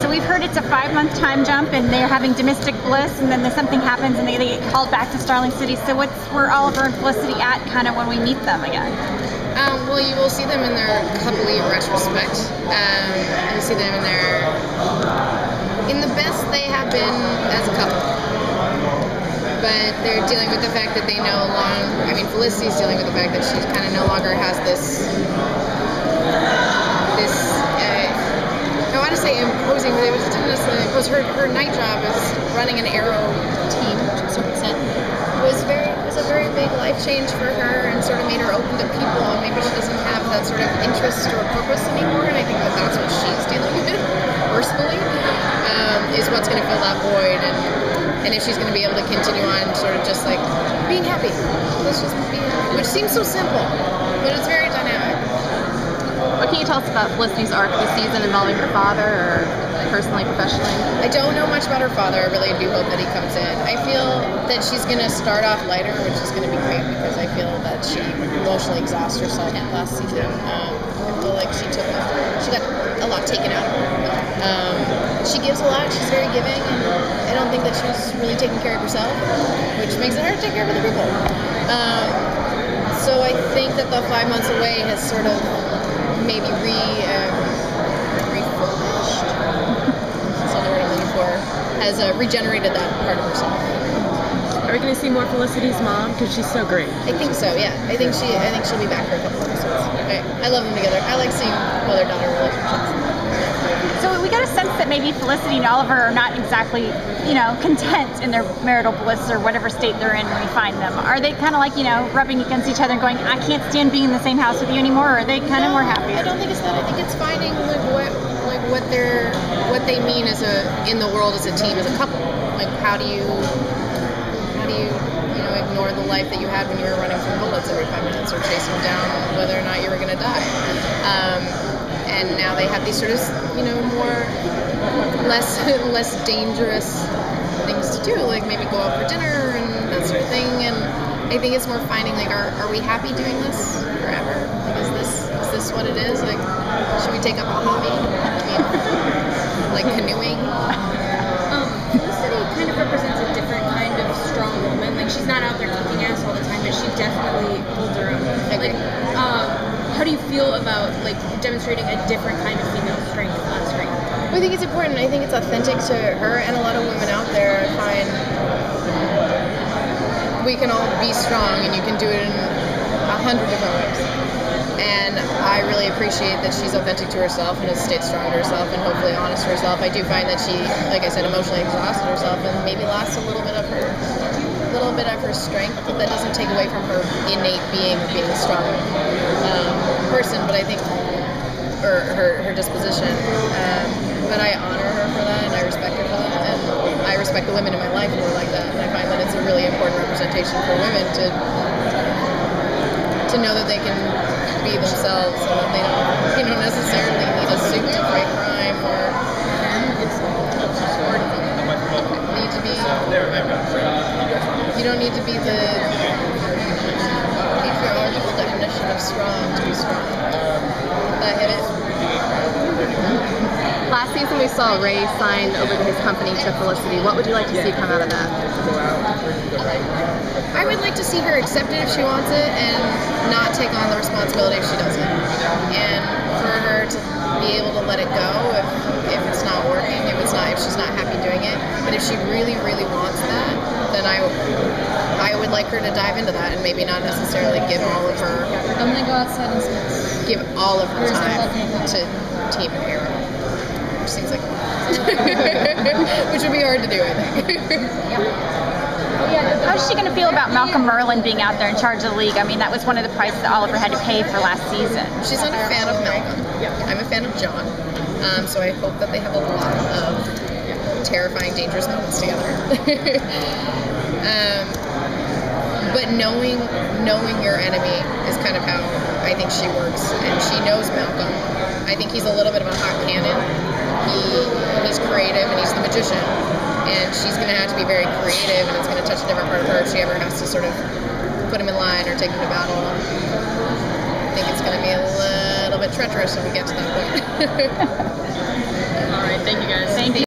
So we've heard it's a 5-month time jump, and they're having domestic bliss, and then something happens, and they get called back to Starling City. So where Oliver and Felicity at, kind of when we meet them again? Well, you will see them in their coupley retrospect. You see them in the best they have been as a couple. But they're dealing with the fact that they Felicity's dealing with the fact that she kind of no longer has this I want to say imposing, but it didn't necessarily impose. Her night job is running an Arrow team to a certain extent. It was a very big life change for her, and sort of made her open to people, and maybe she doesn't have that sort of interest or purpose anymore, and I think that's what she's dealing with personally, is what's going to fill that void, and if she's going to be able to continue on sort of just like being happy. Let's just be happy, which seems so simple, but it's very dynamic. What can you tell us about Felicity's arc this season involving her father, or personally, professionally? I don't know much about her father. I really do hope that he comes in. I feel that she's going to start off lighter, which is going to be great, because I feel that she emotionally exhausted herself last season. I feel like she got a lot taken out of her. She gives a lot. She's very giving, and I don't think that she's really taking care of herself, which makes it hard to take care of other people. So I think that the 5 months away has sort of maybe refurbished. That's not the word I'm looking for. Has regenerated that part of herself. Are we going to see more Felicity's mom? Because she's so great. I think so. Yeah, I think she'll be back for a couple episodes. I love them together. I like seeing mother-daughter relationships. So we got a sense that maybe Felicity and Oliver are not exactly, content in their marital bliss or whatever state they're in when we find them. Are they kind of like, rubbing against each other and going, I can't stand being in the same house with you anymore, or are they kind of more happy? I don't think it's that. I think it's finding what they mean in the world as a team, as a couple. Like how do you ignore the life that you had when you were running from bullets every 5 minutes, or chasing down whether or not you were going to die. And now they have these sort of, less dangerous things to do, like maybe go out for dinner and that sort of thing. And I think it's more finding, like, are we happy doing this forever? Like, is this what it is? Like, should we take up a hobby? Like canoeing? Felicity kind of represents a different kind of strong woman. Like, she's not out there kicking ass all the time, but she definitely holds her own. Like, how do you feel about, like, demonstrating a different kind of female strength on screen? I think it's important. I think it's authentic to her and a lot of women out there. I find we can all be strong, and you can do it in 100 different ways. And I really appreciate that she's authentic to herself and has stayed strong to herself and hopefully honest to herself. I do find that she, like I said, emotionally exhausted herself and maybe lost a little bit of her strength, but that doesn't take away from her innate being of being a strong person, but I think, or her disposition. But I honor her for that, and I respect her for that, and I respect the women in my life who are like that, and I find that it's a really important representation for women to know that they can be themselves, and that they don't necessarily need a suit to fight crime, or need to be. You don't need to be the patriarchal definition of strong to be strong. That hit it. Last season we saw Ray sign over his company to Felicity. What would you like to see come out of that? I would like to see her accept it if she wants it, and not take on the responsibility if she doesn't. And for her to be able to let it go if it's not working, if she's not happy doing it. But if she really, really wants that, then I would like her to dive into that, and maybe not necessarily give all of her. I'm gonna go outside and smoke. Give all of her time to Team Arrow. Which seems like a lot. Which would be hard to do, I think. How's she going to feel about Malcolm Merlyn being out there in charge of the league? I mean, that was one of the prices that Oliver had to pay for last season. She's not a fan of Malcolm. I'm a fan of John. So I hope that they have a lot of terrifying, dangerous moments together. But knowing your enemy is kind of how I think she works, and she knows Malcolm. I think he's a little bit of a hot cannon. He's creative, and he's the magician, and she's going to have to be very creative, and it's going to touch a different part of her if she ever has to sort of put him in line or take him to battle. I think it's going to be a little bit treacherous when we get to that point.